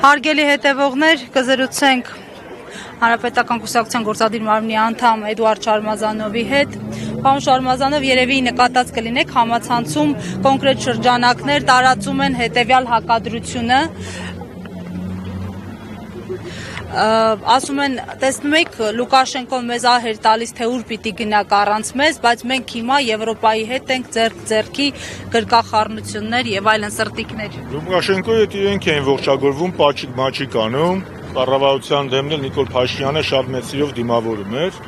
Հարգելի հետևողներ, կզրուցենք Հանրապետական կուսակցության գործադիր մարմնի անդամ Էդուարդ Շարմազանովի հետ։ Պարոն Շարմազանով, երևի նկատած կլինեք համացանցում կոնկրետ շրջանակներ տարածում են հետևյալ հակադրությունը։ Ասում են, տեսնում եք, Լուկաշենկոն մեզ ահեր տալիս, թե ուր պիտի գնաք առանց մեզ, բայց մենք հիմա Եվրոպայի հետ ենք ձեռք-ձեռքի գրկախառնություններ եւ այլն սրտիկներ։ Լուկաշենկոյի հետ իրենք են ողջագուրվում, պաչիկ անում, կառավարության դեմն Նիկոլ Փաշինյանը շատ մեծ սիրով դիմավորում էր։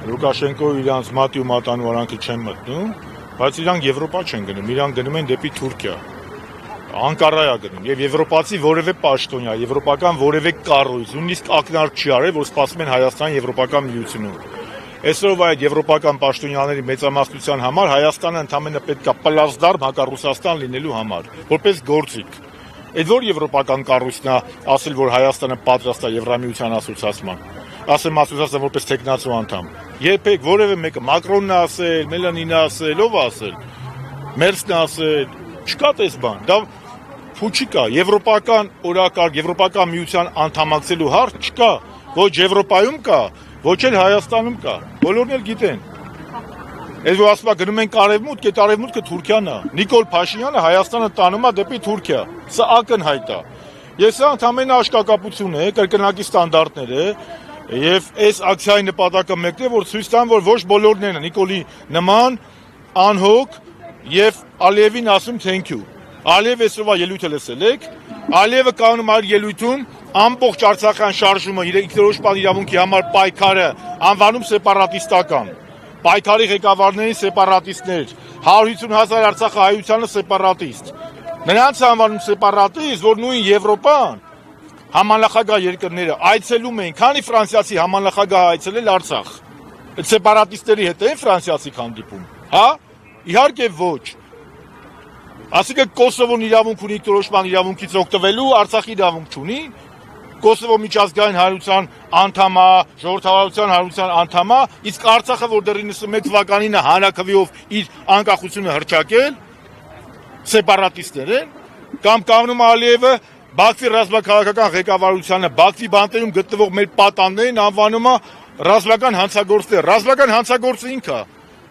Լուկաշենկոյը իրանց մատի ու մատանվարանքը չեն մտնում, բայց իրանք Եվրոպա չեն գնում, իրանք գնում են դեպի Թուրքիա։ Անկարայա գնում եւ եվրոպացի որևէ պաշտոնյա, եվրոպական որևէ կառույց, նույնիսկ ակնարկ չի արել, որ սպասում են Հայաստան Եվրոպական միությունում։ Այսօրվա այդ եվրոպական պաշտոնյաների մեծամասնության համար Հայաստանը ընդամենը պետք է պլազդարմ հակառուսաստան լինելու համար, որպես գործիք։ Այդ որ եվրոպական կառույցն է ասել, որ Հայաստանը պատրաստ է Եվրամիության ասոցիացման, ասեմ ասոցիացիա որպես տեխնացու անդամ։ Երբեք որևէ մեկը Մակրոնն է ասել, Մելանին է ասել, ով է ասել, Մերսն է ասել, չկա տես բան։ Դա փուչի կա, եվրոպական օրակարգ, եվրոպական միության անդամակցելու հարց չկա, ոչ Եվրոպայում կա, ոչ էլ Հայաստանում կա, բոլորն էլ գիտեն։ Այս որ ասում գնում են արևմուտք, այդ արևմուտքը Թուրքիան է։ Նիկոլ Փաշինյանը Հայաստանը տանում է դեպի Թուրքիա։ Սա ակնհայտ է։ Ես սա ընդամենը աշկակապություն է, կրկնակի ստանդարտներ է, եւ այս ակցիայի նպատակը մեկն է, որ ցույց տան, որ ոչ բոլորն են Նիկոլի նման անհոգ եւ Ալիևին ասում thank you։ Ալիև այսօրվա ելույթը լսել եք, Ալիևը կանոնում այդ ելույթում ամբողջ Արցախյան շարժումը իր ինքնորոշման իրավունքի համար պայքարը անվանում սեպարատիստական։ Պայքարի ղեկավարներին սեպարատիստներ, 150,000 Արցախը հայությանը սեպարատիստ։ Նրանց անվանում սեպարատիստ, որ նույն Եվրոպան համանախագահ երկրները այցելում են, քանի ֆրանսիացի համանախագահ այցելել Արցախ։ Այդ սեպարատիստերի հետ են ֆրանսիացի հանդիպում, հա? Իհարկե ոչ։ Ասիկա Կոսովոն իրավունք ունի ինքնորոշման իրավունքից օգտվելու, Արցախի իրավունք չունի։ Կոսովո միջազգային հանրության անդամ է, ժողովրդավարության հանրության անդամ է, իսկ Արցախը, որ դեռ 91 թվականին է հանրաքվեով իր անկախությունը հռչակել, սեպարատիստներ են, կամ կանգնում Ալիևը Բաքվի ռազմաքաղաքական ղեկավարությանը, Բաքվի բանտերում գտնվող մեր պատաններին անվանում է ռազմական հանցագործներ։ Ռազմական հանցագործը ինքը։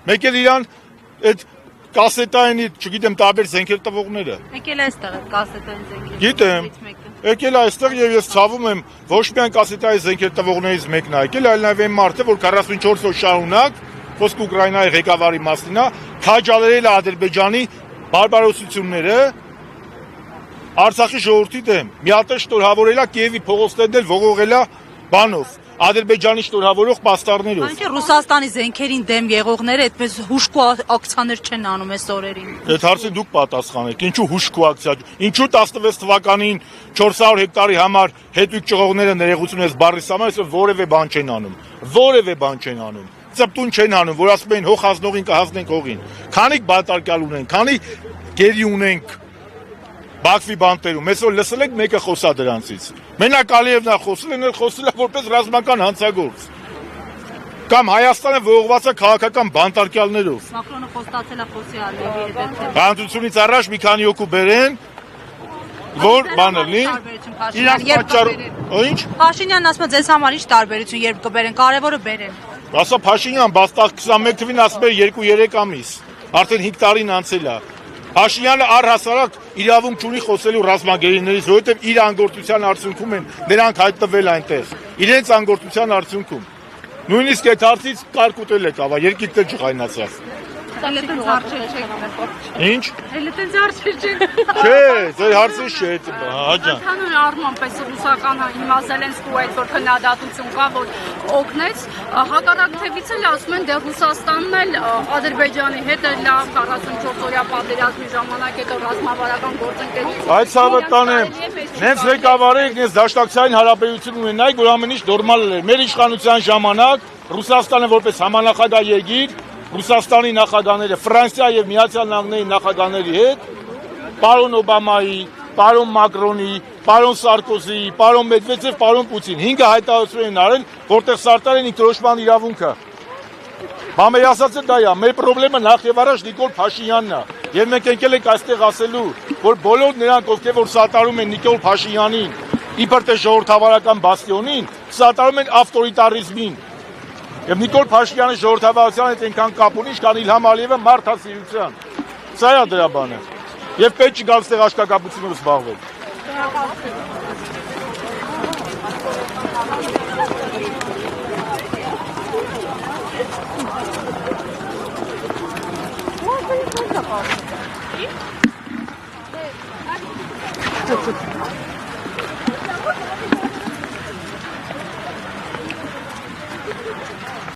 Մեկ էլ իրան այդ կասետային, չգիտեմ, տարբեր զենքեր տվողները։ Եկել է այստեղ այդ կասետային զենքերը։ Գիտեմ։ Եկել է այստեղ եւ ես ցավում եմ, ոչ միայն կասետային զենքեր տվողներից մեկն է եկել, այլ նաեւ այն մարդը, որ 44 օր շարունակ խոսք Ուկրաինայի ղեկավարի մասին է, քաջալերել է Ադրբեջանի բարբարոսությունները Արցախի ժողովրդի դեմ։ Մի հատ շնորհավորել է Կիևի փողոցներն էլ ողողել է բանով, Ադրբեջանի շնորհավորող պաստառներով։ Այնինչ Ռուսաստանի զենքերին դեմ եղողները այդպես հուշկու ակցիաներ չեն անում այս օրերին։ Այդ հարցին դուք պատասխանեք, ինչու հուշկու ակցիա, ինչու 16 թվականին 400 հեկտարի համար հետույք ճղողները ներողություն ես բառիս համար, այսօր որևէ բան չեն անում, որևէ բան չեն անում։ Ծպտուն չեն անում, որ ասում են հող հանձնողին կհանձնենք հողին։ Քանի բանտարկյալ ունենք, քանի գերի ունենք Բաքվի բանտերում, այսօր լսել եք մեկը խոսա դրանցից։ Մենակ Ալիևն է խոսել, այն էլ խոսել է որպես ռազմական հանցագործ։ Կամ Հայաստանը ողողված է քաղաքական բանտարկյալներով։ Մակրոնը խոստացել է խոսի Ալիևի հետ։ Հանրությունից առաջ մի քանի հոգու բերեն, որ բանը լինի։ Իրանք պատճառ, ինչ։ Փաշինյանն ասում է ձեզ համար ինչ տարբերություն, երբ կբերեն, կարևորը բերեն։ Ասա Փաշինյան, բաց 21 թվին ասում էր 2-3 ամիս, արդեն 5 տարին անցել է։ Փաշինյանը առհասարակ իրավունք ունի խոսելու ռազմագերիներից, որովհետև իր անգործության արդյունքում են նրանք հայտնվել այնտեղ։ Իրենց անգործության արդյունքում։ Նույնիսկ այդ հարցից կարկուտել եք ավա, երկիկը ջղայնացավ։ Այլտենց հարցեր չեք։ Ինչ։ Այլտենց հարցեր չեք։ Չէ, ձեր հարցը չէ, հաջա։ Ընդհանուր առմամբ այս ռուսական հիմա Զելենսկու այդ որ քննադատություն կա, որ օգնեց, հակառակ թևից էլ ասում են դեռ Ռուսաստանն էլ Ադրբեջանի հետ է լավ 44-օրյա պատերազմի ժամանակ հետո ռազմավարական գործընկերություն։ Այդ ցավը տանեմ։ Նենց ղեկավարեք, նենց դաշնակցային հարաբերություն ունենայք, որ ամեն ինչ նորմալ է։ Մեր իշխանության ժամանակ Ռուսաստանը որպես համանախագահ երկիր Ռուսաստանի նախագահները, Ֆրանսիա եւ Միացյալ Նահանգների նախագահների հետ, պարոն Օբամայի, պարոն Մակրոնի, պարոն Սարկոզիի, պարոն Մեդվեդև, պարոն Պուտին 5 հայտարարություն են արել, որտեղ սարտել են ինքնորոշման իրավունքը։ Բամեր ասածը դա է, մեր խնդրումը նախ եւ առաջ Նիկոլ Փաշինյանն է։ Եվ մենք եկել ենք այստեղ ասելու, որ բոլոր նրանք, ովքեր որ սատարում են Նիկոլ Փաշինյանին, իբր թե ժողովրդավարական բաստիոնին, սատարում են ավտորիտարիզմին։ Եվ Նիկոլ Փաշինյանը ժողովրդավարության հետ այնքան կապ ունի, ինչքան Իլհամ Ալիևը մարդասիրության։ Սա է դրա բանը։ Եվ պետք չի գալ ստեղ աշկագաբությունով զբաղվել։